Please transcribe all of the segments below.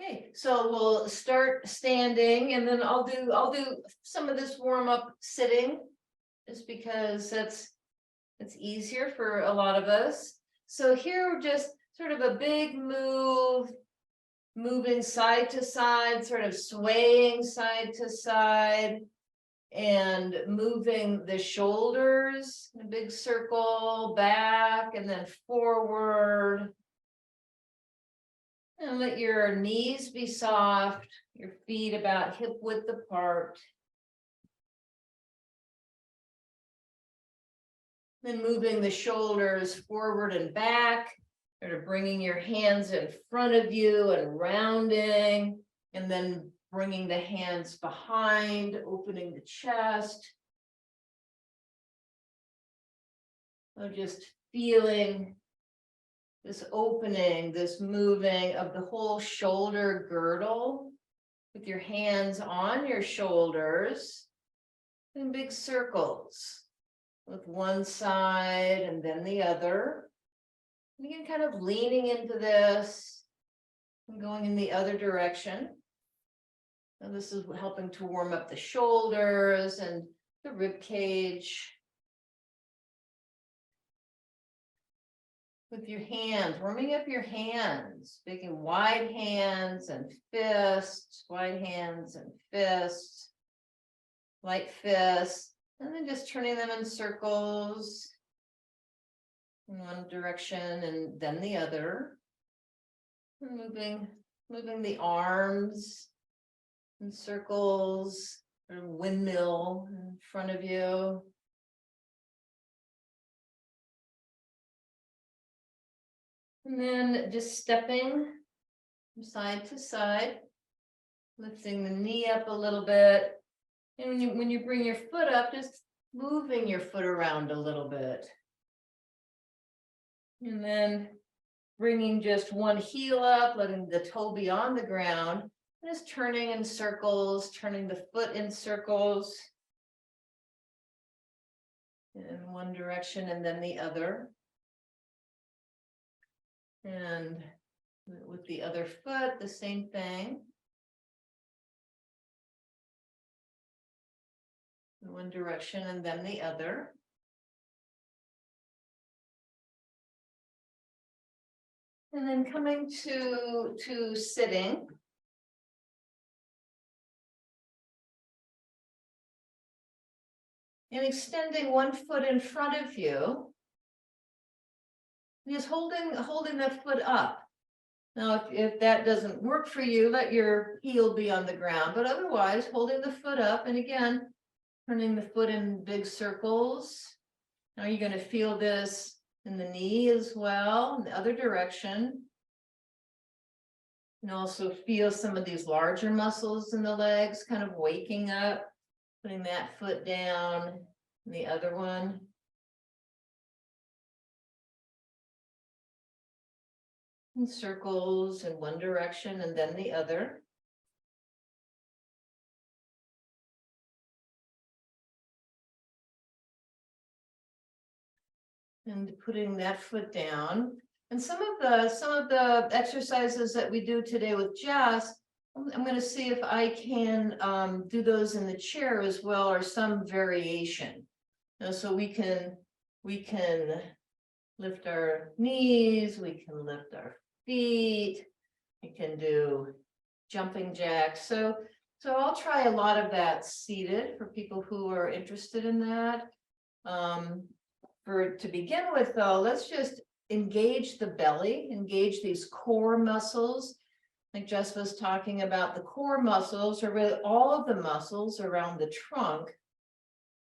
Okay, so we'll start standing and then I'll do some of this warm up sitting. Just because it's easier for a lot of us. So here we're just sort of a big move, moving side to side, sort of swaying side to side. And moving the shoulders, a big circle back and then forward. And let your knees be soft, your feet about hip width apart. Then moving the shoulders forward and back, sort of bringing your hands in front of you and rounding, and then bringing the hands behind, opening the chest. So just feeling this opening, this moving of the whole shoulder girdle with your hands on your shoulders in big circles with one side and then the other. And again, kind of leaning into this and going in the other direction. And this is helping to warm up the shoulders and the rib cage. With your hands, warming up your hands, making wide hands and fists, wide hands and fists, light fists, and then just turning them in circles in one direction and then the other. And moving the arms in circles, or windmill in front of you. And then just stepping from side to side, lifting the knee up a little bit. And when you bring your foot up, just moving your foot around a little bit. And then bringing just one heel up, letting the toe be on the ground, just turning in circles, turning the foot in circles in one direction and then the other. And with the other foot, the same thing. In one direction and then the other. And then coming to sitting. And extending one foot in front of you. Just holding that foot up. Now, if that doesn't work for you, let your heel be on the ground, but otherwise holding the foot up. And again, turning the foot in big circles. Now you're going to feel this in the knee as well, in the other direction. You can also feel some of these larger muscles in the legs kind of waking up, putting that foot down, and the other one. In circles in one direction and then the other. And putting that foot down. And some of the exercises that we do today with Jess, I'm going to see if I can do those in the chair as well, or some variation. So we can lift our knees, we can lift our feet, we can do jumping jacks. So I'll try a lot of that seated for people who are interested in that. To begin with though, let's just engage the belly, engage these core muscles. Like Jess was talking about, the core muscles are really all of the muscles around the trunk.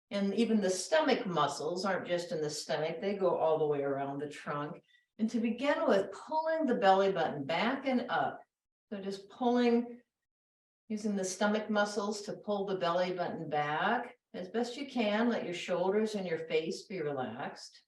And even the stomach muscles aren't just in the stomach, they go all the way around the trunk. And to begin with, pulling the belly button back and up. So just pulling, using the stomach muscles to pull the belly button back as best you can. Let your shoulders and your face be relaxed.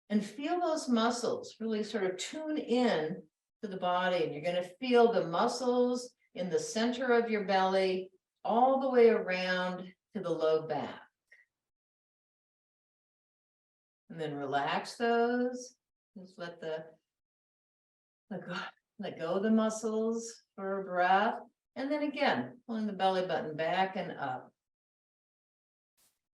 And feel those muscles, really sort of tune in to the body. And you're going to feel the muscles in the center of your belly all the way around to the low back. And then relax those. Just let Let go of the muscles for a breath. And then again, pulling the belly button back and up.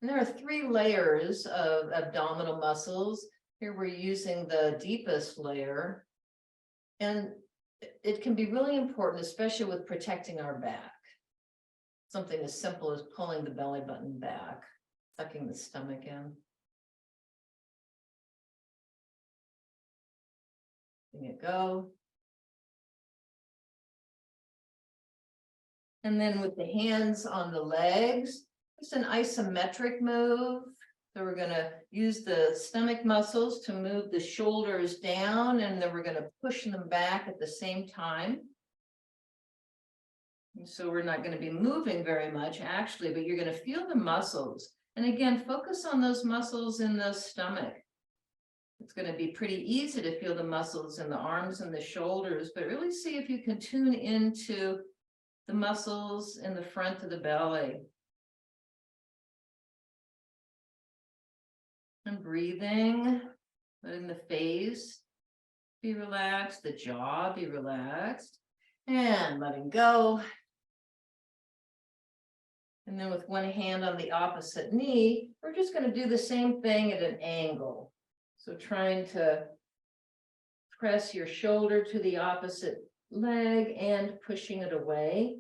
And there are 3 layers of abdominal muscles. Here we're using the deepest layer. And it can be really important, especially with protecting our back. Something as simple as pulling the belly button back, sucking the stomach in. Letting it go. And then with the hands on the legs, it's an isometric move. So we're going to use the stomach muscles to move the shoulders down, and then we're going to push them back at the same time. And so we're not going to be moving very much actually, but you're going to feel the muscles. And again, focus on those muscles in the stomach. It's going to be pretty easy to feel the muscles in the arms and the shoulders, but really see if you can tune into the muscles in the front of the belly. And breathing, letting the face be relaxed, the jaw be relaxed, and letting go. And then with one hand on the opposite knee, we're just going to do the same thing at an angle. So trying to press your shoulder to the opposite leg and pushing it away.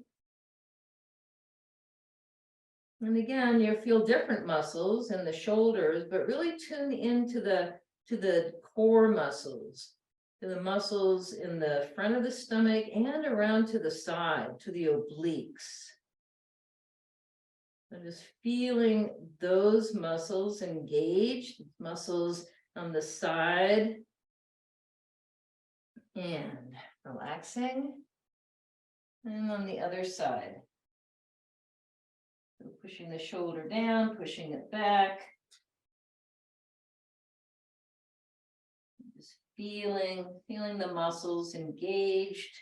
And again, you feel different muscles in the shoulders, but really tune into the core muscles, to the muscles in the front of the stomach and around to the side, to the obliques. And just feeling those muscles engaged, muscles on the side, and relaxing. And on the other side. So pushing the shoulder down, pushing it back. Just feeling the muscles engaged.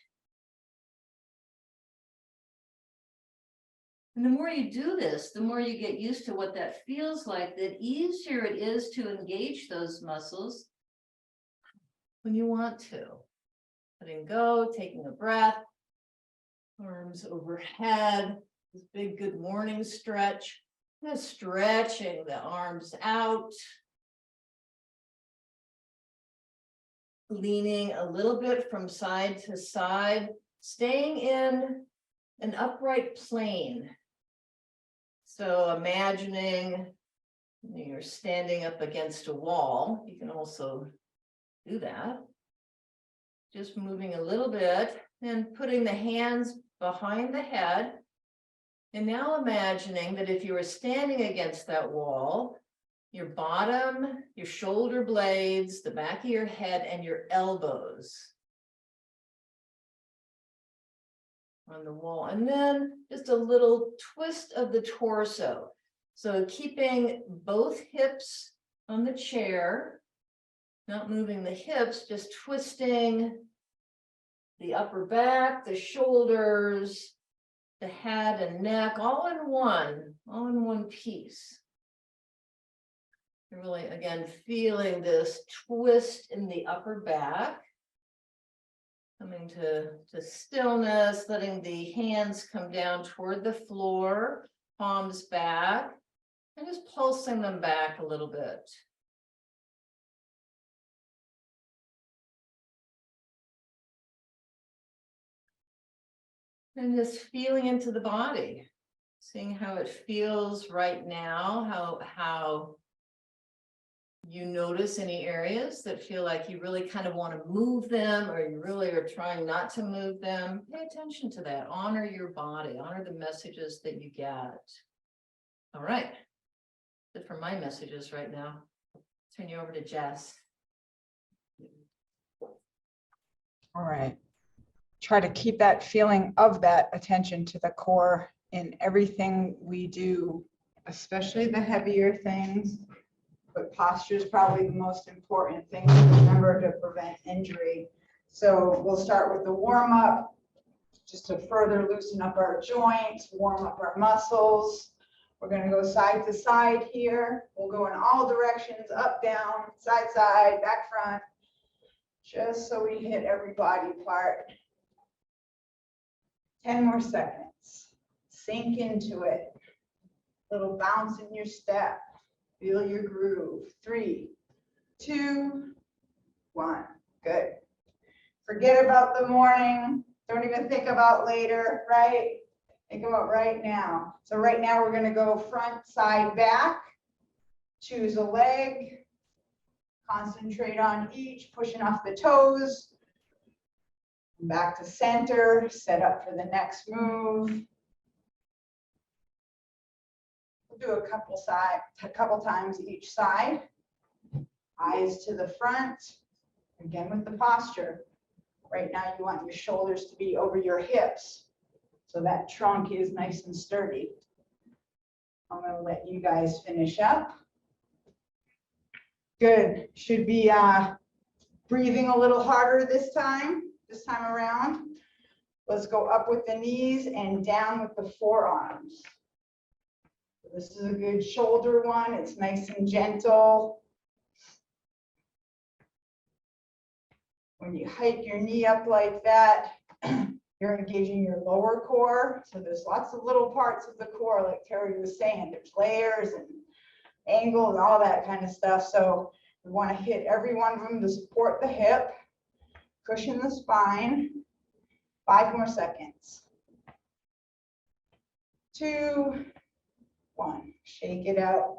And the more you do this, the more you get used to what that feels like, the easier it is to engage those muscles when you want to. Letting go, taking a breath, arms overhead, this big good morning stretch, just stretching the arms out. Leaning a little bit from side to side, staying in an upright plane. So imagining you're standing up against a wall. You can also do that. Just moving a little bit and putting the hands behind the head. And now imagining that if you were standing against that wall, your bottom, your shoulder blades, the back of your head, and your elbows on the wall. And then just a little twist of the torso. So keeping both hips on the chair, not moving the hips, just twisting the upper back, the shoulders, the head and neck, all in one piece. You're really, again, feeling this twist in the upper back. Coming to stillness, letting the hands come down toward the floor, palms back, and just pulsing them back a little bit. And just feeling into the body, seeing how it feels right now, how you notice any areas that feel like you really kind of want to move them, or you really are trying not to move them. Pay attention to that. Honor your body, honor the messages that you get. All right. Good for my messages right now. Turn you over to Jess. All right. Try to keep that feeling of that attention to the core in everything we do, especially the heavier things. But posture is probably the most important thing to remember to prevent injury. So we'll start with the warm up, just to further loosen up our joints, warm up our muscles. We're going to go side to side here. We'll go in all directions, up, down, side, side, back, front. Just so we hit every body part. 10 more seconds. Sink into it. Little bounce in your step. Feel your groove. 3, 2, 1. Good. Forget about the morning. Don't even think about later, right? Think about right now. So right now we're going to go front, side, back. Choose a leg. Concentrate on each, pushing off the toes. Back to center, set up for the next move. We'll do a couple times each side. Eyes to the front, again with the posture. Right now you want your shoulders to be over your hips, so that trunk is nice and sturdy. I'm going to let you guys finish up. Good. Should be breathing a little harder this time around. Let's go up with the knees and down with the forearms. This is a good shoulder one. It's nice and gentle. When you hike your knee up like that, you're engaging your lower core. So there's lots of little parts of the core, like Terry was saying. There's layers and angle and all that kind of stuff. So we want to hit every one of them to support the hip, cushion the spine. 5 more seconds. 2, 1. Shake it out.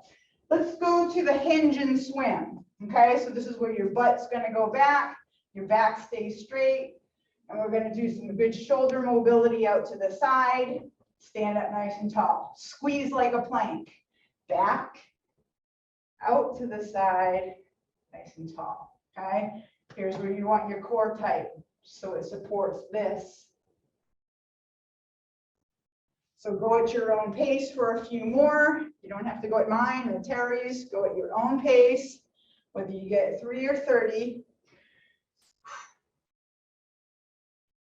Let's go to the hinge and swim. Okay, so this is where your butt's going to go back, your back stays straight, and we're going to do some good shoulder mobility out to the side. Stand up nice and tall. Squeeze like a plank. Back, out to the side, nice and tall. Okay, here's where you want your core tight, so it supports this. So go at your own pace for a few more. You don't have to go at mine or Terry's. Go at your own pace, whether you get 3 or 30.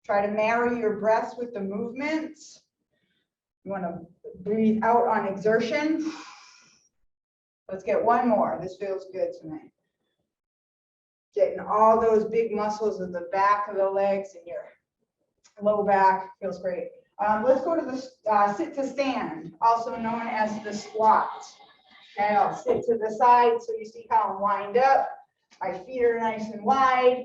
Try to marry your breaths with the movements. You want to breathe out on exertion. Let's get one more. This feels good to me. Getting all those big muscles of the back of the legs and your low back. Feels great. Let's go to the sit to stand, also known as the squat. Okay, I'll sit to the side so you see how I'm lined up. My feet are nice and wide.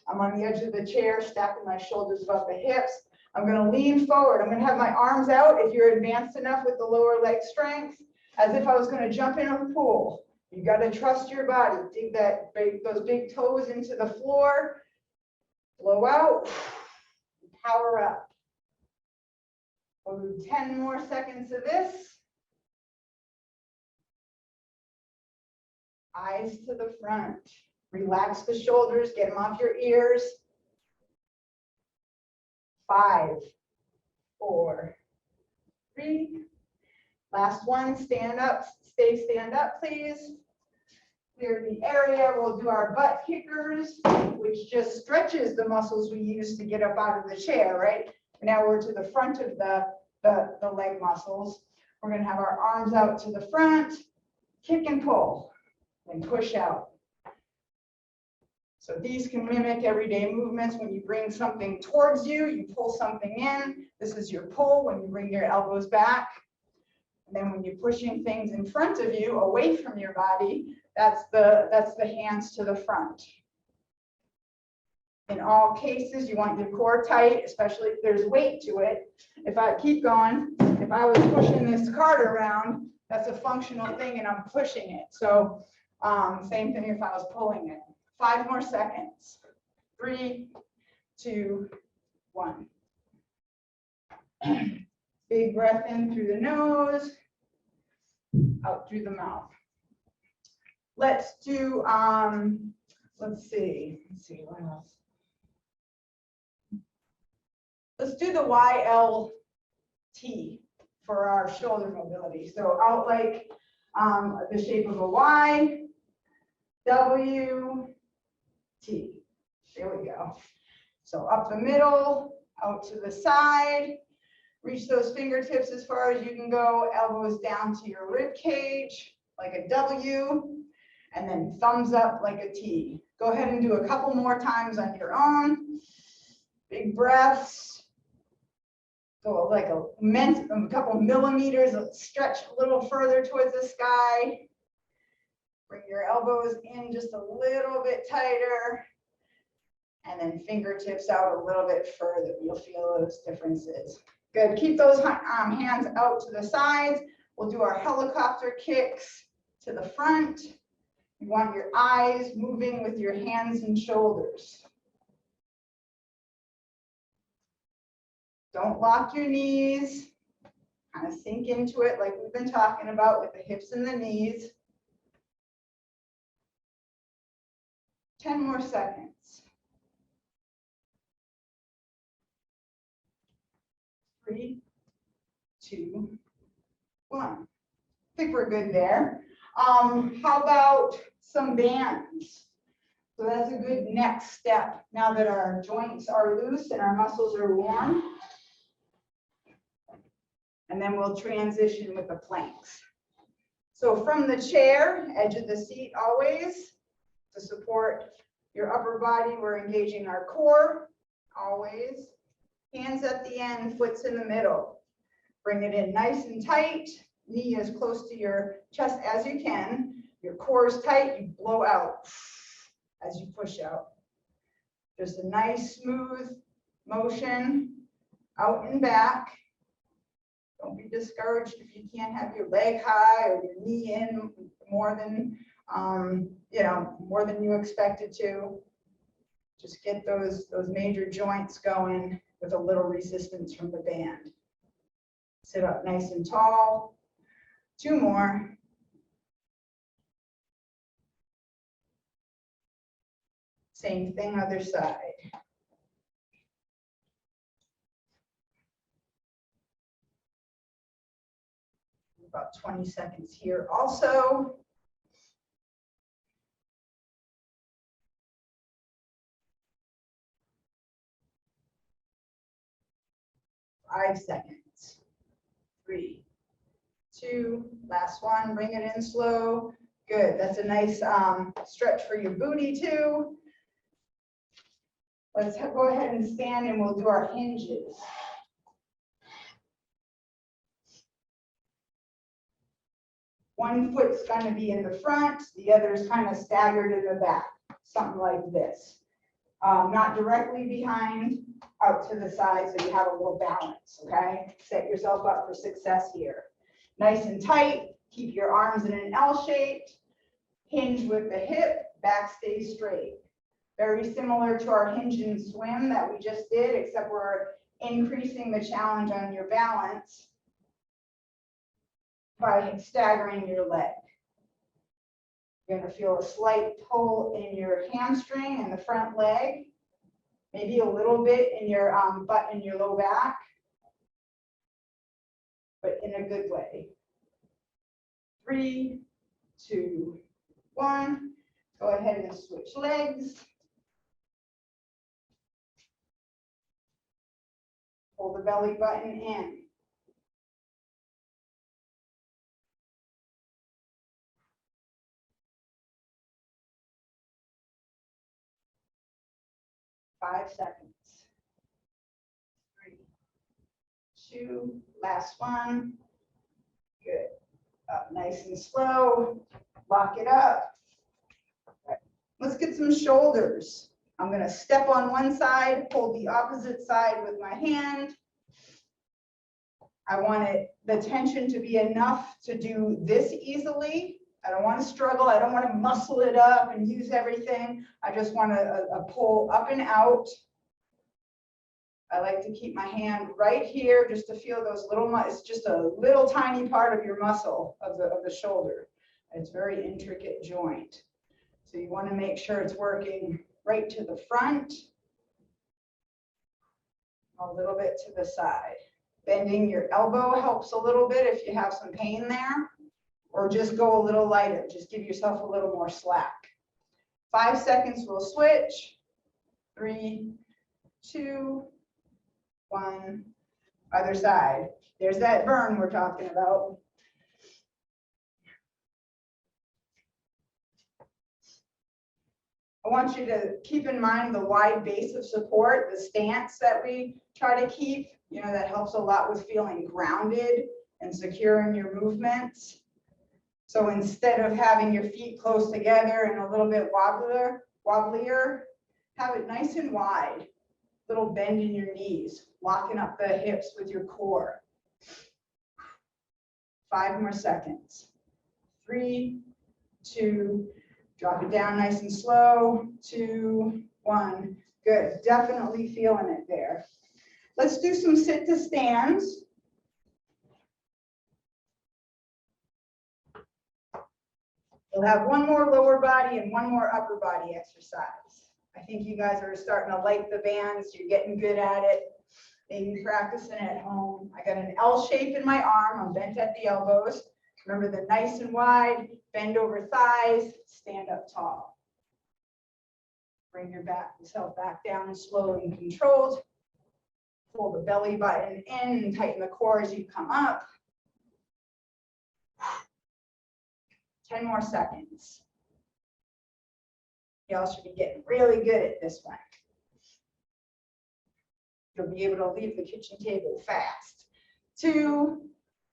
I'm on the edge of the chair, stacking my shoulders above the hips. I'm going to lean forward. I'm going to have my arms out if you're advanced enough with the lower leg strength, as if I was going to jump in a pool. You got to trust your body. Dig those big toes into the floor. Blow out. Power up. We'll do 10 more seconds of this. Eyes to the front. Relax the shoulders, get them off your ears. 5, 4, 3. Last one, stand up, stand up, please. Clear the area. We'll do our butt kickers, which just stretches the muscles we use to get up out of the chair, right? Now we're to the front of the leg muscles. We're going to have our arms out to the front, kick and pull, and push out. So these can mimic everyday movements. When you bring something towards you, you pull something in. This is your pull when you bring your elbows back. And then when you're pushing things in front of you, away from your body, that's the hands to the front. In all cases, you want your core tight, especially if there's weight to it. If I keep going, if I was pushing this cart around, that's a functional thing and I'm pushing it. So same thing if I was pulling it. 5 more seconds. 3, 2, 1. Big breath in through the nose, out through the mouth. Let's do, let's see what else. Let's do the YLT for our shoulder mobility. So out like the shape of a Y, W, T. There we go. So up the middle, out to the side. Reach those fingertips as far as you can go. Elbows down to your rib cage, like a W. and then thumbs up like a T. Go ahead and do a couple more times on your own. Big breaths. Go like a couple millimeters, stretch a little further towards the sky. Bring your elbows in just a little bit tighter. And then fingertips out a little bit further. You'll feel those differences. Good. Keep those hands out to the sides. We'll do our helicopter kicks to the front. You want your eyes moving with your hands and shoulders. Don't lock your knees. Kind of sink into it like we've been talking about with the hips and the knees. 10 more seconds. 3, 2, 1. I think we're good there. How about some bands? So that's a good next step now that our joints are loose and our muscles are warm. And then we'll transition with the planks. So from the chair, edge of the seat always, to support your upper body, we're engaging our core, always. Hands at the end, foot's in the middle. Bring it in nice and tight, knee as close to your chest as you can. Your core is tight, you blow out as you push out. Just a nice smooth motion out and back. Don't be discouraged if you can't have your leg high or your knee in more than more than you expected to. Just get those major joints going with a little resistance from the band. Sit up nice and tall. 2 more. Same thing, other side. About 20 seconds here also. 5 seconds. 3, 2, last one. Bring it in slow. Good. That's a nice stretch for your booty too. Let's go ahead and stand and we'll do our hinges. One foot's going to be in the front, the other is kind of staggered in the back, something like this. Not directly behind, out to the side, so you have a little balance, okay? Set yourself up for success here. Nice and tight, keep your arms in an L shape, hinge with the hip, back stays straight. Very similar to our hinge and swim that we just did, except we're increasing the challenge on your balance by staggering your leg. You're going to feel a slight pull in your hamstring and the front leg, maybe a little bit in your butt and your low back, but in a good way. 3, 2, 1. Go ahead and switch legs. Pull the belly button in. Five seconds. 3, 2, last one. Good. Up nice and slow. Lock it up. Right. Let's get some shoulders. I'm going to step on one side, hold the opposite side with my hand. I want the tension to be enough to do this easily. I don't want to struggle. I don't want to muscle it up and use everything. I just want a pull up and out. I like to keep my hand right here just to feel those little, it's just a little tiny part of your muscle of the shoulder. It's a very intricate joint. So you want to make sure it's working right to the front, a little bit to the side. Bending your elbow helps a little bit if you have some pain there, or just go a little lighter. Just give yourself a little more slack. 5 seconds, we'll switch. 3, 2, 1. Other side. There's that burn we're talking about. I want you to keep in mind the wide base of support, the stance that we try to keep, you know, that helps a lot with feeling grounded and secure in your movements. So instead of having your feet close together and a little bit wobblier, have it nice and wide, little bend in your knees, locking up the hips with your core. 5 more seconds. 3, 2, drop it down nice and slow. 2, 1. Good. Definitely feeling it there. Let's do some sit to stands. We'll have one more lower body and one more upper body exercise. I think you guys are starting to like the bands. You're getting good at it. Maybe practicing at home. I got an L shape in my arm. I'm bent at the elbows. Remember the nice and wide, bend over thighs, stand up tall. Bring yourself back down slowly and controlled. Pull the belly button in and tighten the core as you come up. 10 more seconds. Y'all should be getting really good at this one. You'll be able to leave the kitchen table fast. 2,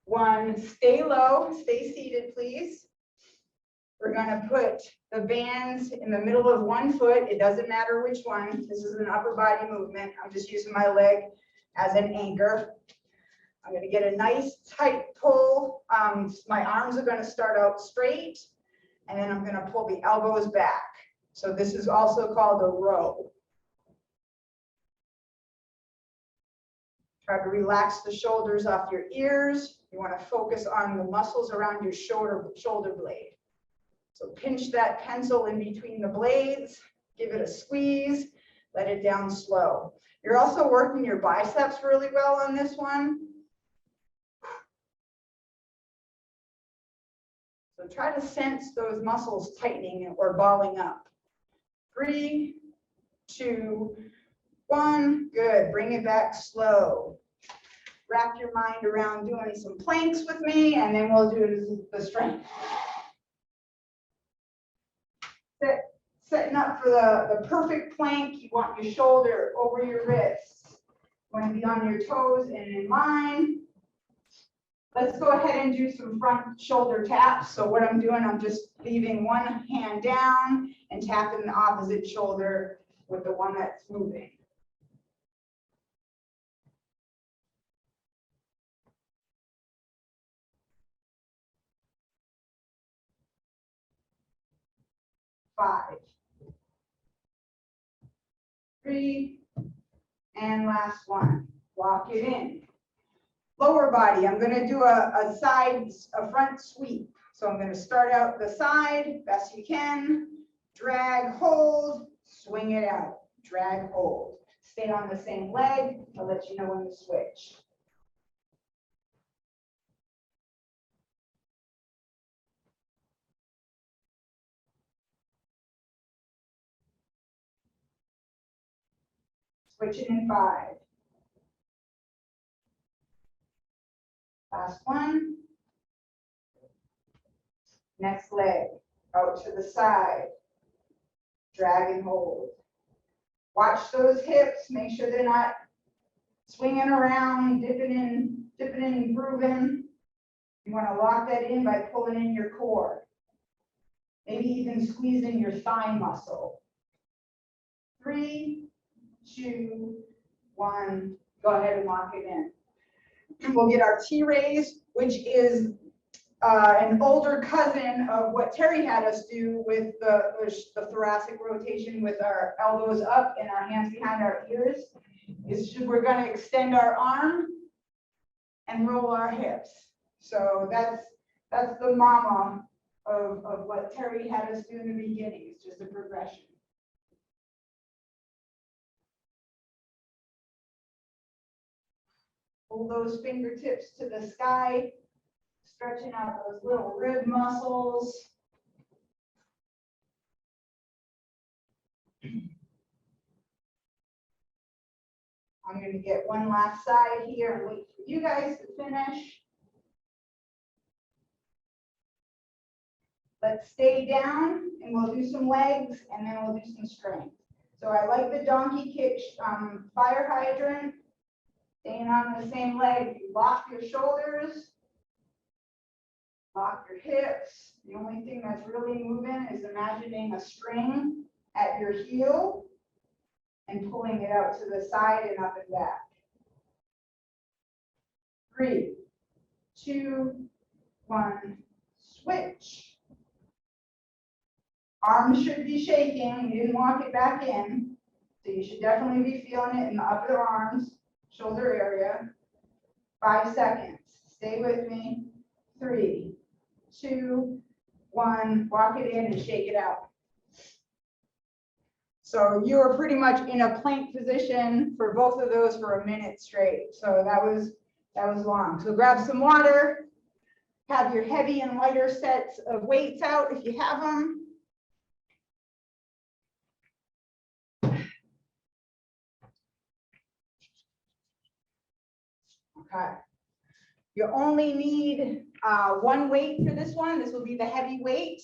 1, stay low, stay seated, please. We're gonna put the bands in the middle of one foot. It doesn't matter which one. This is an upper body movement. I'm just using my leg as an anchor. I'm gonna get a nice tight pull. My arms are gonna start out straight, and then I'm gonna pull the elbows back. So this is also called a row. Try to relax the shoulders off your ears. You want to focus on the muscles around your shoulder blade. So pinch that pencil in between the blades, give it a squeeze, let it down slow. You're also working your biceps really well on this one. So try to sense those muscles tightening or balling up. 3, 2, 1, good. Bring it back slow. Wrap your mind around doing some planks with me, and then we'll do the strength. Setting up for the perfect plank, you want your shoulder over your wrists. You want to be on your toes and in line. Let's go ahead and do some front shoulder taps. So what I'm doing, I'm just leaving one hand down and tapping the opposite shoulder with the one that's moving. Five, 3, and last one. Walk it in. Lower body, I'm going to do a front sweep. So I'm going to start out the side, best you can, drag, hold, swing it out, drag, hold. Stay on the same leg. I'll let you know when to switch. Switching in 5. Last one. Next leg, out to the side. Drag and hold. Watch those hips. Make sure they're not swinging around, dipping in and grooving. You want to lock that in by pulling in your core. Maybe even squeezing your thigh muscle. 3, 2, 1. Go ahead and lock it in. We'll get our T-raise, which is an older cousin of what Terry had us do with the thoracic rotation with our elbows up and our hands behind our ears. We're going to extend our arm and roll our hips. So that's the mama of what Terry had us do in the beginning. It's just a progression. Pull those fingertips to the sky, stretching out those little rib muscles. I'm going to get one last side here and wait for you guys to finish. Let's stay down and we'll do some legs and then we'll do some strength. So I like the donkey kick fire hydrant. Staying on the same leg, you lock your shoulders, lock your hips. The only thing that's really moving is imagining a string at your heel and pulling it out to the side and up and back. 3, 2, 1, switch. Arms should be shaking. You didn't walk it back in. So you should definitely be feeling it in the upper arms, shoulder area. 5 seconds. Stay with me. 3, 2, 1. Walk it in and shake it out. So you were pretty much in a plank position for both of those for a minute straight. So that was long. So grab some water. Have your heavy and lighter sets of weights out if you have them. Okay. You only need one weight for this one. This will be the heavy weight.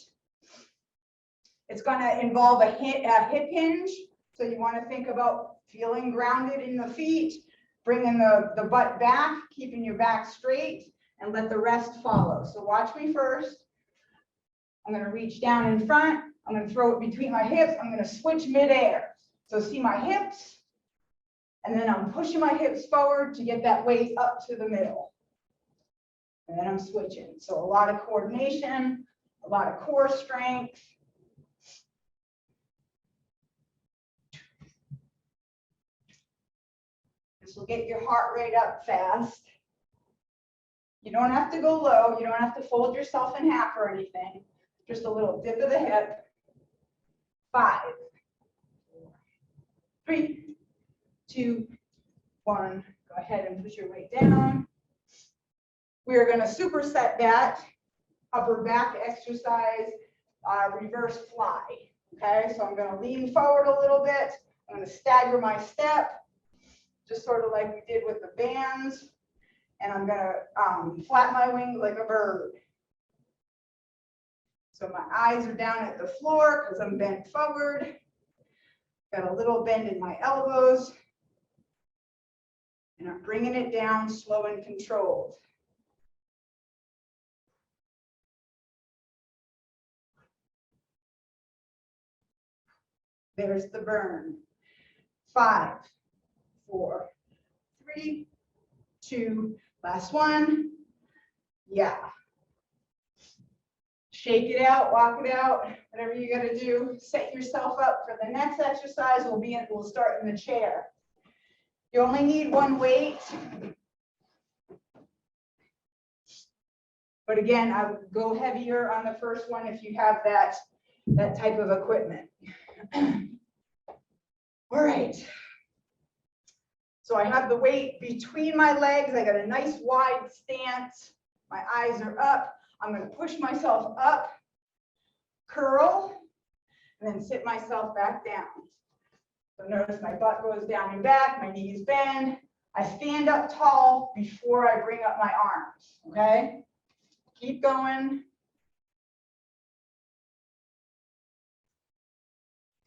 It's going to involve a hip hinge. So you want to think about feeling grounded in the feet, bringing the butt back, keeping your back straight, and let the rest follow. So watch me first. I'm going to reach down in front. I'm going to throw it between my hips. I'm going to switch midair. So see my hips. And then I'm pushing my hips forward to get that weight up to the middle. And then I'm switching. So a lot of coordination, a lot of core strength. This will get your heart rate up fast. You don't have to go low. You don't have to fold yourself in half or anything. Just a little dip of the hip. 5, 3, 2, 1. Go ahead and push your weight down. We are going to superset that upper back exercise, reverse fly. Okay, so I'm going to lean forward a little bit. I'm going to stagger my step, just sort of like we did with the bands. And I'm going to flap my wings like a bird. So my eyes are down at the floor because I'm bent forward. Got a little bend in my elbows. And I'm bringing it down slow and controlled. There's the burn. 5, 4, 3, 2, last one. Yeah. Shake it out, walk it out, whatever you got to do. Set yourself up for the next exercise. We'll start in the chair. You only need one weight. But again, I would go heavier on the first one if you have that type of equipment. All right. So I have the weight between my legs. I got a nice wide stance. My eyes are up. I'm going to push myself up, curl, and then sit myself back down. So notice my butt goes down and back, my knees bend. I stand up tall before I bring up my arms, okay? Keep going.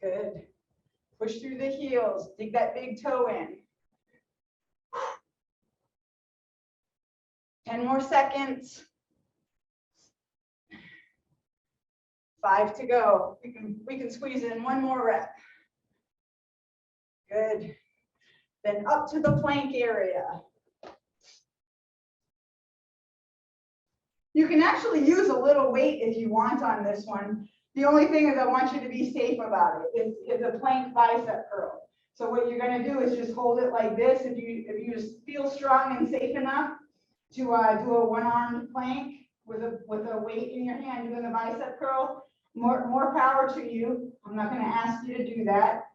Good. Push through the heels, dig that big toe in. 10 more seconds. 5 to go. We can squeeze in one more rep. Good. Then up to the plank area. You can actually use a little weight if you want on this one. The only thing is I want you to be safe about it. It's a plank bicep curl. So what you're going to do is just hold it like this. If you just feel strong and safe enough to do a one-armed plank with a weight in your hand doing the bicep curl, more power to you. I'm not going to ask you to do that.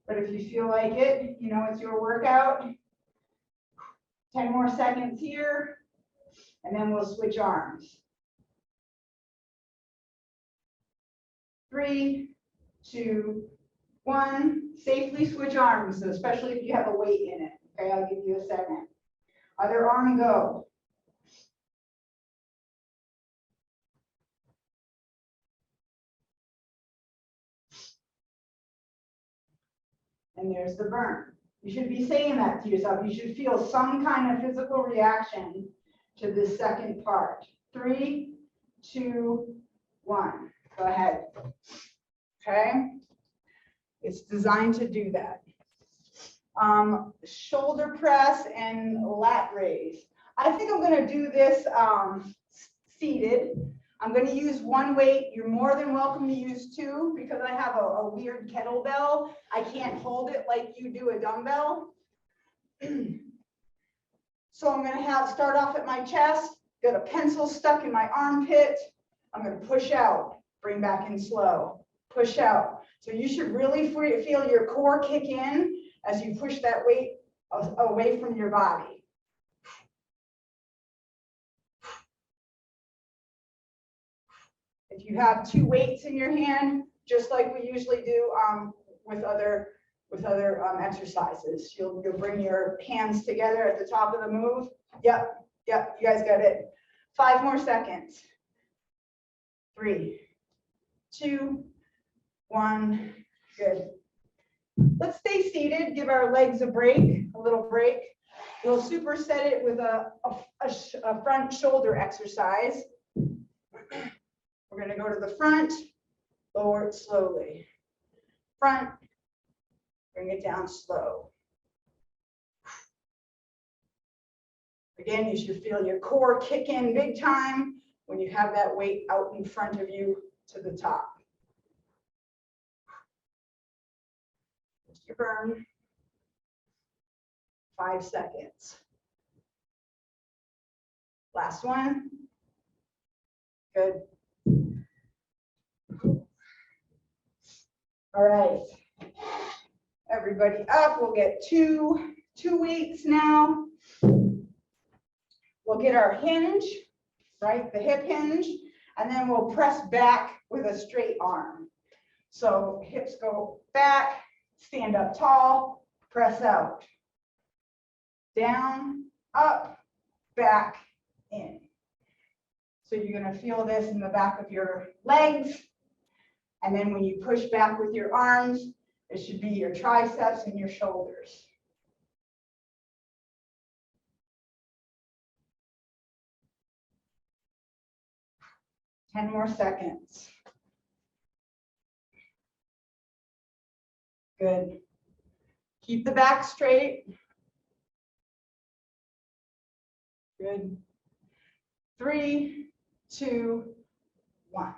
But if you feel like it, you know, it's your workout. 10 more seconds here, and then we'll switch arms. 3, 2, 1. Safely switch arms, especially if you have a weight in it. Okay, I'll give you a second. Other arm, go. and there's the burn. You should be saying that to yourself. You should feel some kind of physical reaction to this second part. 3, 2, 1. Go ahead. Okay. It's designed to do that. Shoulder press and lat raise. I think I'm going to do this seated. I'm going to use one weight. You're more than welcome to use two because I have a weird kettlebell. I can't hold it like you do a dumbbell. So I'm going to start off at my chest, got a pencil stuck in my armpit. I'm going to push out, bring back in slow, push out. So you should really feel your core kick in as you push that weight away from your body. If you have two weights in your hand, just like we usually do with other exercises, you'll bring your hands together at the top of the move. Yep, you guys got it. 5 more seconds. 3, 2, 1. Good. Let's stay seated. Give our legs a break, a little break. We'll superset it with a front shoulder exercise. We're going to go to the front, lower it slowly. Front, bring it down slow. Again, you should feel your core kick in big time when you have that weight out in front of you to the top. Your burn. 5 seconds. Last one. Good. All right. Everybody up. We'll get two weights now. We'll get our hinge, right? The hip hinge, and then we'll press back with a straight arm. So hips go back, stand up tall, press out. Down, up, back, in. So you're going to feel this in the back of your legs. And then when you push back with your arms, it should be your triceps and your shoulders. Ten more seconds. Good. Keep the back straight. Good. 3, 2, 1.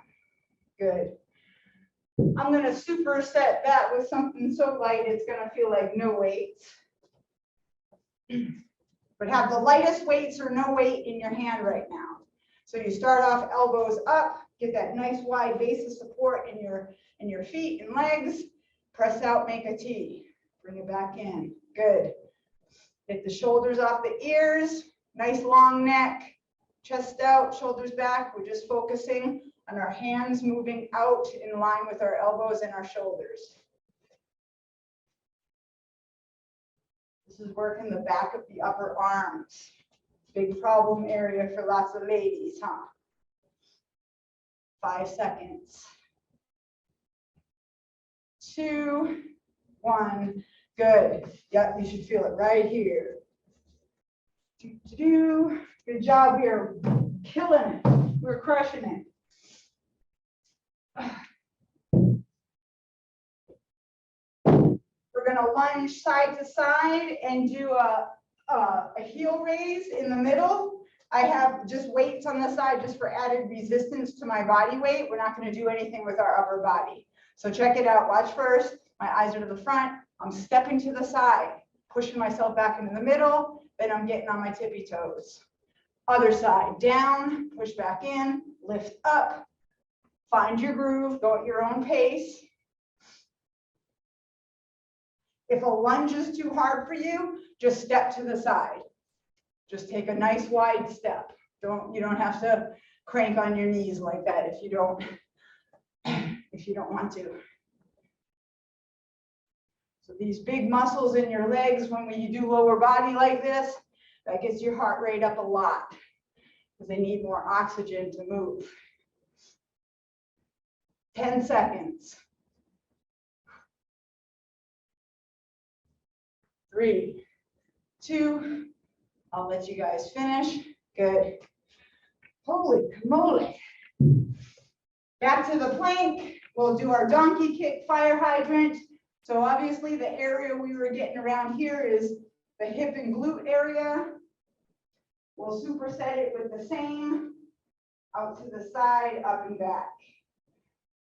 Good. I'm going to superset that with something so light it's going to feel like no weights. But have the lightest weights or no weight in your hand right now. So you start off elbows up, get that nice wide base of support in your feet and legs. Press out, make a T. Bring it back in. Good. Get the shoulders off the ears. Nice long neck. Chest out, shoulders back. We're just focusing on our hands moving out in line with our elbows and our shoulders. This is working the back of the upper arms. Big problem area for lots of ladies, huh? 5 seconds. 2, 1. Good. Yep, you should feel it right here. Good job here. Killing it. We're crushing it. We're going to lunge side to side and do a heel raise in the middle. I have just weights on the side just for added resistance to my body weight. We're not going to do anything with our upper body. So check it out. Watch first. My eyes are to the front. I'm stepping to the side, pushing myself back into the middle. Then I'm getting on my tippy toes. Other side, down, push back in, lift up, find your groove, go at your own pace. If a lunge is too hard for you, just step to the side. Just take a nice wide step. You don't have to crank on your knees like that if you don't want to. So these big muscles in your legs, when you do lower body like this, that gets your heart rate up a lot because they need more oxygen to move. 10 seconds. 3, 2, I'll let you guys finish. Good. Holy moly. Back to the plank. We'll do our donkey kick fire hydrant. So obviously the area we were getting around here is the hip and glute area. We'll superset it with the same out to the side, up and back.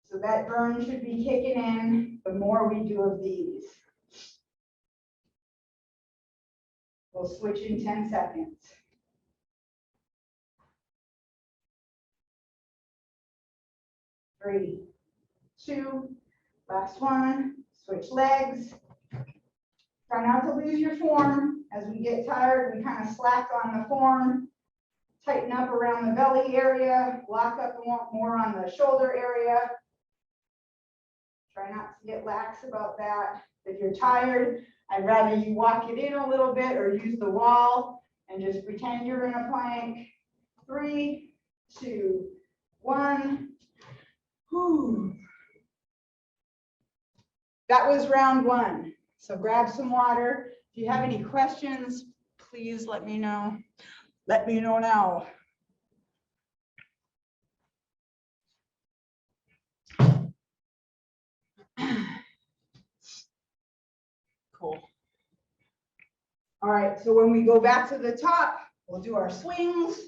So that burn should be kicking in the more we do of these. We'll switch in 10 seconds. 3, 2, last one, switch legs. Try not to lose your form. As we get tired, we kind of slack on the form, tighten up around the belly area, lock up more on the shoulder area. Try not to get lax about that. If you're tired, I'd rather you walk it in a little bit or use the wall and just pretend you're in a plank. 3, 2, 1. Whew. That was round 1. So grab some water. If you have any questions, please let me know. Let me know now. Cool. All right, so when we go back to the top, we'll do our swings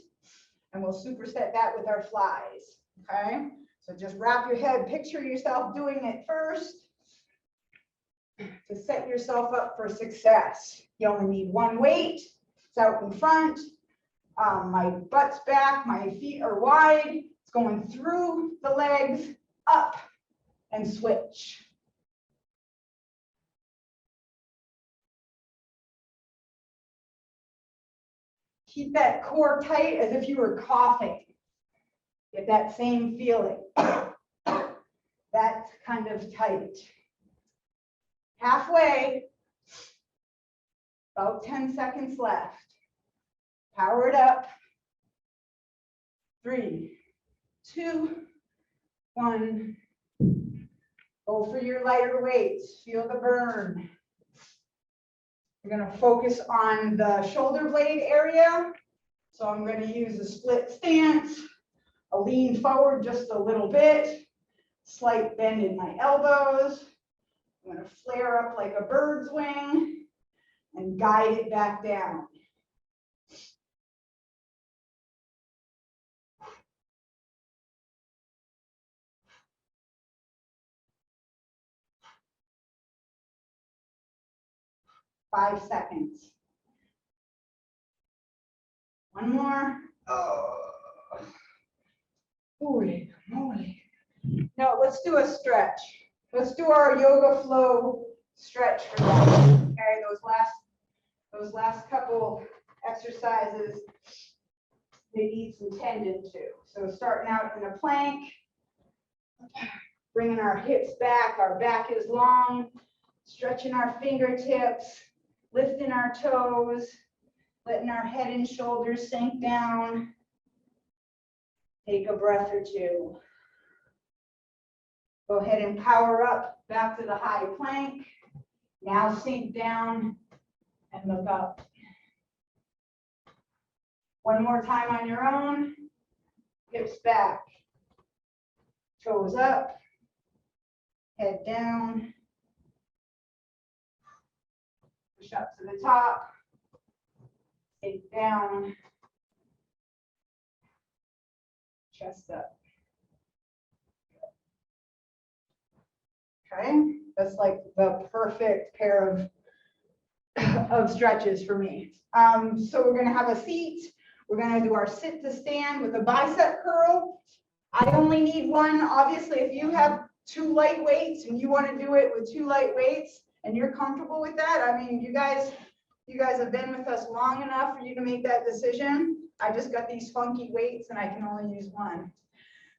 and we'll superset that with our flies, okay? So just wrap your head, picture yourself doing it first to set yourself up for success. You only need one weight, it's out in front. My butt's back, my feet are wide, it's going through the legs, up and switch. Keep that core tight as if you were coughing. Get that same feeling. That's kind of tight. Halfway, about 10 seconds left. Power it up. 3, 2, 1. Go for your lighter weights. Feel the burn. We're going to focus on the shoulder blade area. So I'm going to use a split stance. I'll lean forward just a little bit. Slight bend in my elbows. I'm going to flare up like a bird's wing and guide it back down. Five seconds. One more. Oh. Holy moly. No, let's do a stretch. Let's do our yoga flow stretch for that. Okay, those last couple exercises, they need some tendon to. So starting out in a plank, bringing our hips back, our back is long, stretching our fingertips, lifting our toes, letting our head and shoulders sink down. Take a breath or two. Go ahead and power up back to the high plank. Now sink down and look up. One more time on your own. Hips back. Toes up. Head down. Push up to the top. Take down. Chest up. Okay, that's like the perfect pair of stretches for me. So we're gonna have a seat. We're gonna do our sit to stand with a bicep curl. I only need one. Obviously, if you have 2 light weights and you want to do it with 2 light weights and you're comfortable with that, I mean, you guys have been with us long enough for you to make that decision. I just got these funky weights and I can only use one.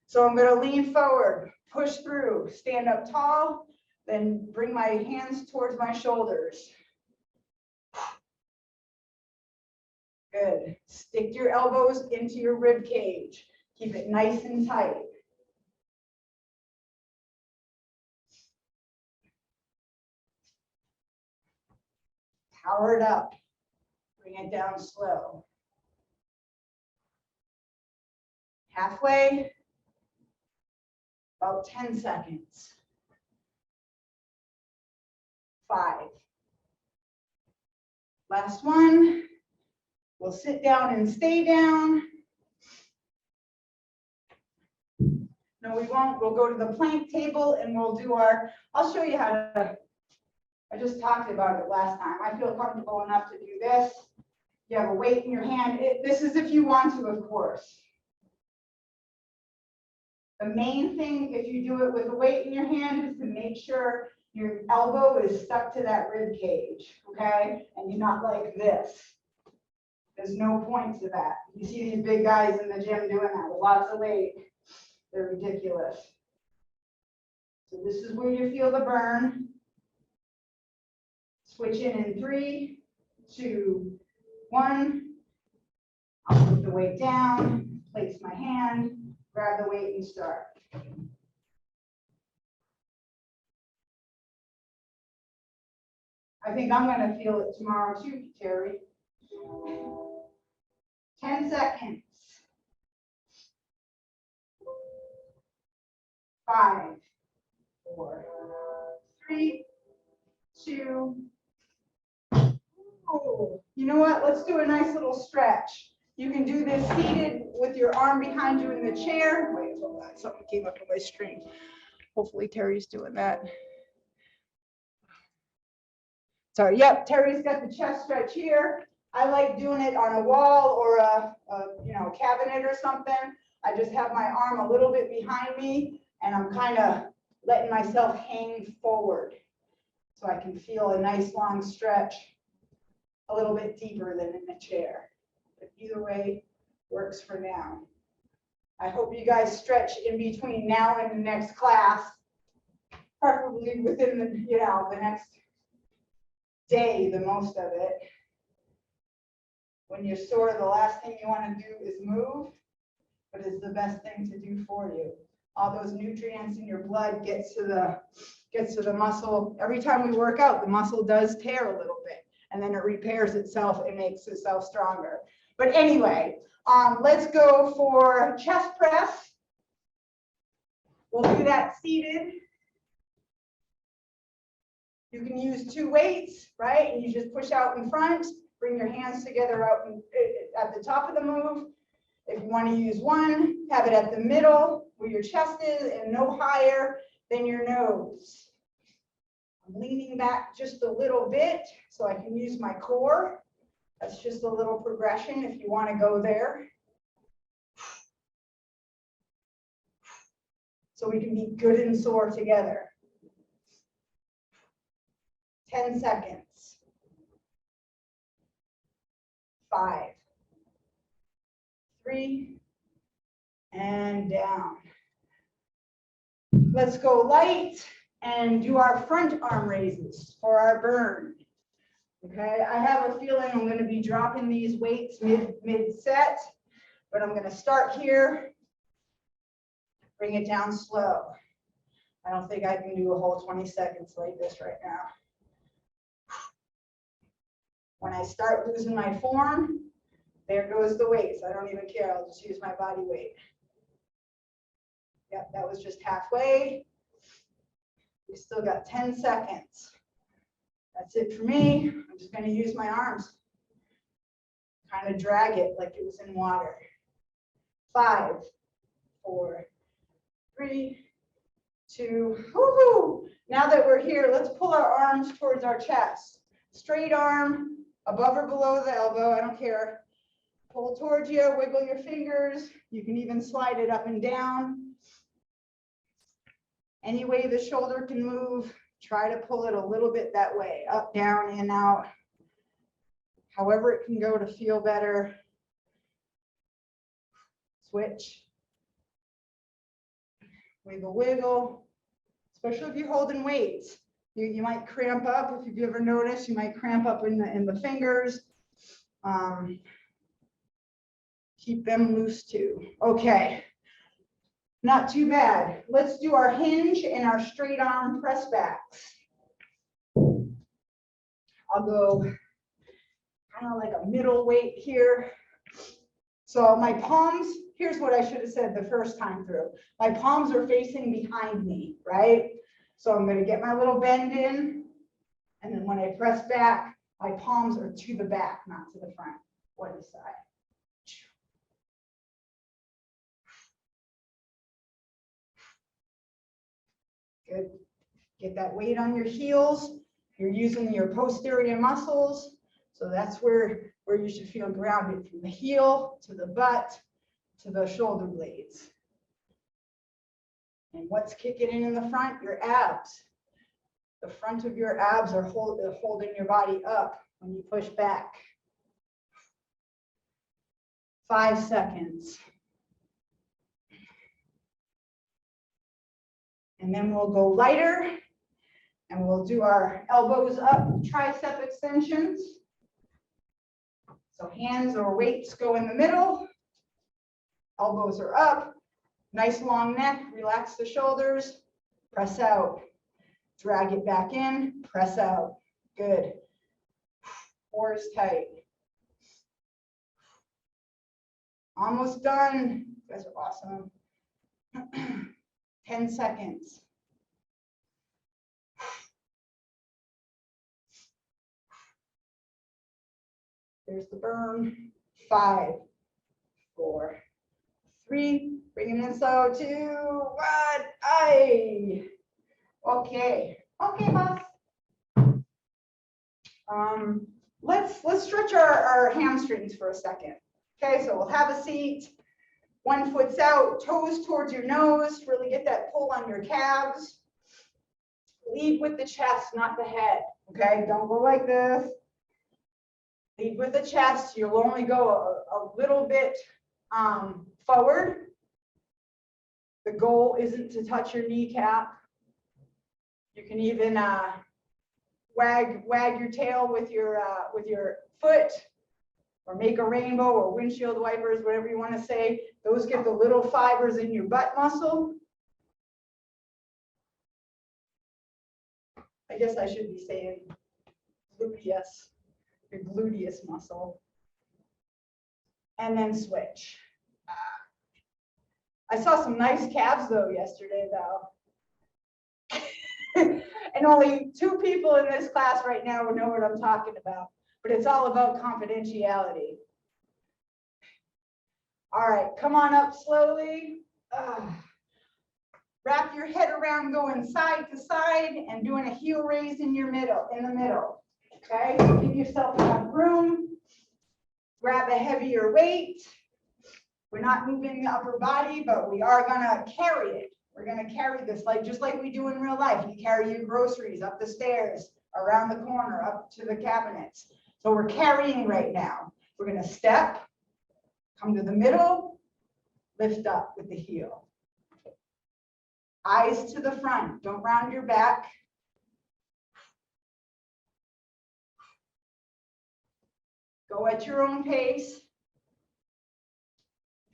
So I'm going to lean forward, push through, stand up tall, then bring my hands towards my shoulders. Good. Stick your elbows into your rib cage. Keep it nice and tight. Power it up. Bring it down slow. Halfway. About 10 seconds. 5. Last one. We'll sit down and stay down. No, we won't. We'll go to the plank table and we'll do I'll show you how to, I just talked about it last time. I feel comfortable enough to do this. You have a weight in your hand. This is if you want to, of course. The main thing, if you do it with a weight in your hand, is to make sure your elbow is stuck to that rib cage, okay? And you're not like this. There's no point to that. You see these big guys in the gym doing that with lots of weight. They're ridiculous. So this is where you feel the burn. Switch in 3, 2, 1. I'll put the weight down, place my hand, grab the weight and start. I think I'm going to feel it tomorrow too, Terry. 10 seconds. 5, 4, 3, 2. Oh, you know what? Let's do a nice little stretch. You can do this seated with your arm behind you in the chair. Wait, hold on. Something came up on my screen. Hopefully Terry's doing that. Sorry, yep, Terry's got the chest stretch here. I like doing it on a wall or a cabinet or something. I just have my arm a little bit behind me and I'm kind of letting myself hang forward so I can feel a nice long stretch a little bit deeper than in the chair. But either way works for now. I hope you guys stretch in between now and the next class, preferably within the next day, the most of it. When you're sore, the last thing you want to do is move, but it's the best thing to do for you. All those nutrients in your blood gets to the muscle. Every time we work out, the muscle does tear a little bit, and then it repairs itself and makes itself stronger. But anyway, let's go for chest press. We'll do that seated. You can use 2 weights, right? And you just push out in front, bring your hands together out at the top of the move. If you want to use 1, have it at the middle where your chest is and no higher than your nose. I'm leaning back just a little bit so I can use my core. That's just a little progression if you want to go there. So we can be good and sore together. 10 seconds. 5, 3, and down. Let's go light and do our front arm raises for our burn. Okay, I have a feeling I'm going to be dropping these weights mid-set, but I'm going to start here, bring it down slow. I don't think I can do a whole 20 seconds like this right now. When I start losing my form, there goes the weights. I don't even care. I'll just use my body weight. Yep, that was just halfway. We still got 10 seconds. That's it for me. I'm just going to use my arms. Kind of drag it like it was in water. 5, 4, 3, 2. Woohoo! Now that we're here, let's pull our arms towards our chest. Straight arm, above or below the elbow, I don't care. Pull towards you, wiggle your fingers. You can even slide it up and down. Any way the shoulder can move, try to pull it a little bit that way, up, down, in, out. However it can go to feel better. Switch. Wiggle, wiggle. Especially if you're holding weights. You might cramp up. If you've ever noticed, you might cramp up in the fingers. Keep them loose too. Okay. Not too bad. Let's do our hinge and our straight arm press backs. I'll go kind of like a middle weight here. So my palms, here's what I should have said the first time through. My palms are facing behind me, right? So I'm going to get my little bend in. And then when I press back, my palms are to the back, not to the front. One side. Good. Get that weight on your heels. You're using your posterior muscles. So that's where you should feel grounded, from the heel to the butt to the shoulder blades. And what's kicking in the front? Your abs. The front of your abs are holding your body up when you push back. 5 seconds. And then we'll go lighter and we'll do our elbows up, tricep extensions. So hands or weights go in the middle. Elbows are up. Nice long neck. Relax the shoulders. Press out. Drag it back in. Press out. Good. Core is tight. Almost done. You guys are awesome. 10 seconds. There's the burn. 5, 4, 3. Bring it in slow. 2, 1. Aye. Okay. Okay, boss. Let's stretch our hamstrings for a second. Okay, so we'll have a seat. 1 foot's out, toes towards your nose. Really get that pull on your calves. Lead with the chest, not the head. Okay, don't go like this. Lead with the chest. You'll only go a little bit forward. The goal isn't to touch your kneecap. You can even wag your tail with your foot, or make a rainbow or windshield wipers, whatever you want to say. Those get the little fibers in your butt muscle. I guess I should be saying gluteus, your gluteus muscle. And then switch. I saw some nice calves though yesterday though. And only 2 people in this class right now will know what I'm talking about, but it's all about confidentiality. All right, come on up slowly. Wrap your head around, going side to side and doing a heel raise in the middle. Okay, so give yourself enough room. Grab a heavier weight. We're not moving the upper body, but we are gonna carry it. We're gonna carry this just like we do in real life. You carry your groceries up the stairs, around the corner, up to the cabinets. So we're carrying right now. We're gonna step, come to the middle, lift up with the heel. Eyes to the front, don't round your back. Go at your own pace.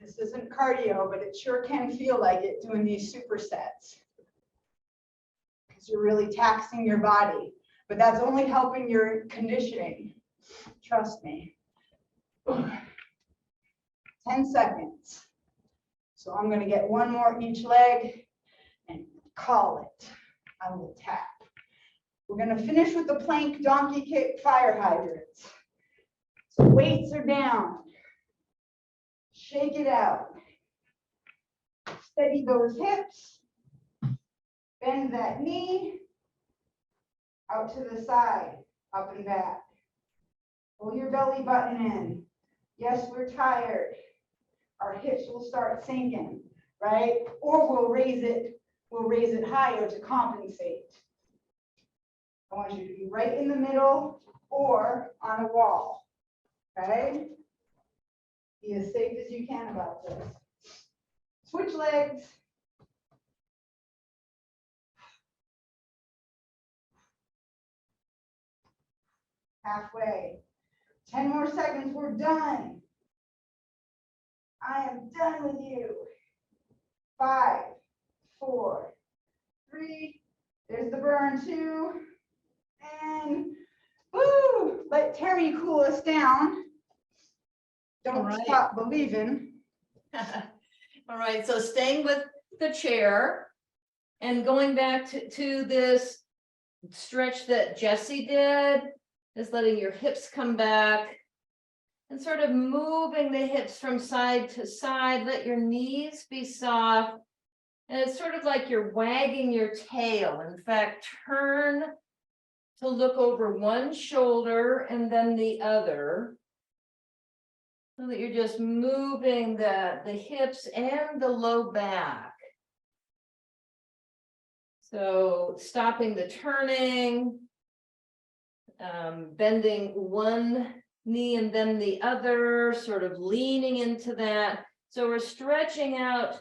This isn't cardio, but it sure can feel like it doing these supersets, because you're really taxing your body, but that's only helping your conditioning. Trust me. 10 seconds. So I'm going to get 1 more each leg and call it. I will tap. We're going to finish with the plank donkey kick fire hydrants. So weights are down. Shake it out. Steady those hips. Bend that knee. Out to the side, up and back. Pull your belly button in. Yes, we're tired. Our hips will start sinking, right? Or we'll raise it higher to compensate. I want you to be right in the middle or on a wall, okay? Be as safe as you can about this. Switch legs. Halfway. 10 more seconds, we're done. I am done with you. 5, 4, 3, there's the burn 2, and Woo, let Terry cool us down. All Don't right. stop believing. All right, so staying with the chair and going back to this stretch that Jessie did, is letting your hips come back and sort of moving the hips from side to side. Let your knees be soft. And it's sort of like you're wagging your tail. In fact, turn to look over one shoulder and then the other. So that you're just moving the hips and the low back. So stopping the turning, bending one knee and then the other, sort of leaning into that. So we're stretching out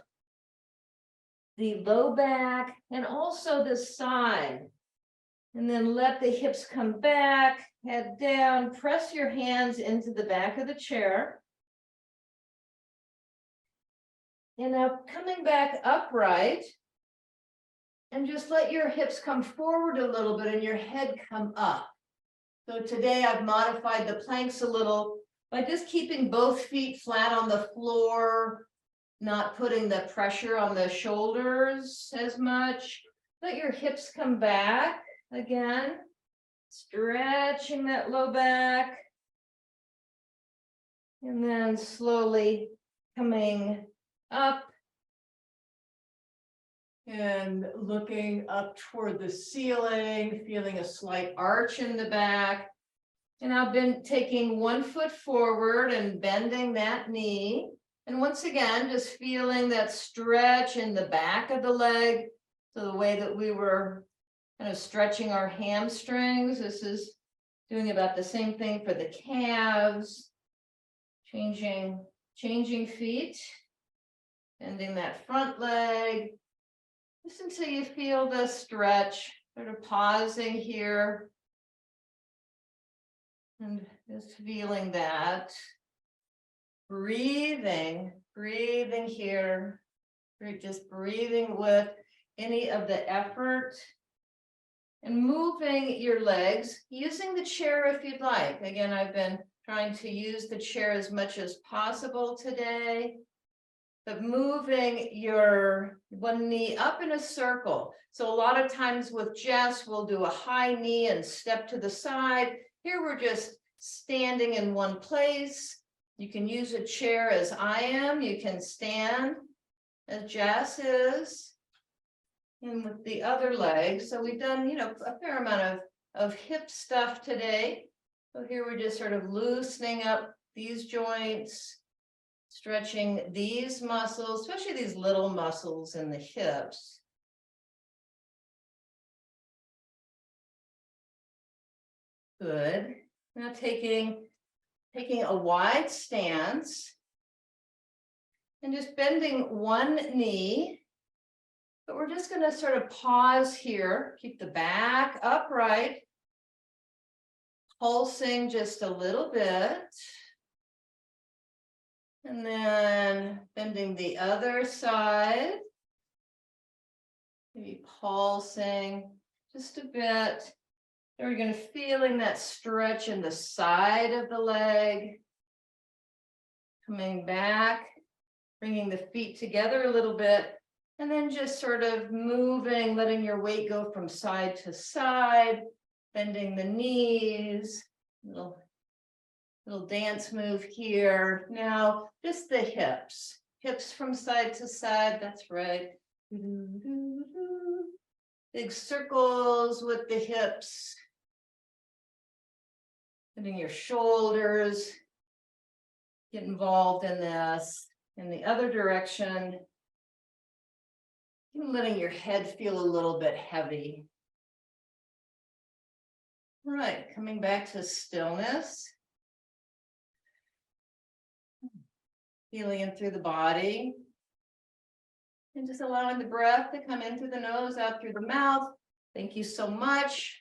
the low back and also the side. And then let the hips come back, head down, press your hands into the back of the chair. And now coming back upright, and just let your hips come forward a little bit and your head come up. So today I've modified the planks a little by just keeping both feet flat on the floor, not putting the pressure on the shoulders as much. Let your hips come back again, stretching that low back. And then slowly coming up and looking up toward the ceiling, feeling a slight arch in the back. And I've been taking one foot forward and bending that knee. And once again, just feeling that stretch in the back of the leg. So the way that we were kind of stretching our hamstrings, this is doing about the same thing for the calves. Changing feet, bending that front leg, just until you feel the stretch, sort of pausing here. And just feeling that. Breathing here. We're just breathing with any of the effort. And moving your legs, using the chair if you'd like. Again, I've been trying to use the chair as much as possible today, but moving your one knee up in a circle. So a lot of times with Jess, we'll do a high knee and step to the side. Here we're just standing in one place. You can use a chair as I am. You can stand as Jess is. And with the other leg. So we've done, a fair amount of hip stuff today. So here we're just sort of loosening up these joints, stretching these muscles, especially these little muscles in the hips. Good. Now taking a wide stance and just bending one knee. But we're just going to sort of pause here, keep the back upright, pulsing just a little bit. And then bending the other side, maybe pulsing just a bit. Then we're going to feeling that stretch in the side of the leg. Coming back, bringing the feet together a little bit. And then just sort of moving, letting your weight go from side to side, bending the knees, little dance move here. Now, just the hips from side to side, that's right. Big circles with the hips. Bending your shoulders, get involved in this. In the other direction. Letting your head feel a little bit heavy. All right, coming back to stillness. Feeling in through the body. And just allowing the breath to come in through the nose, out through the mouth. Thank you so much.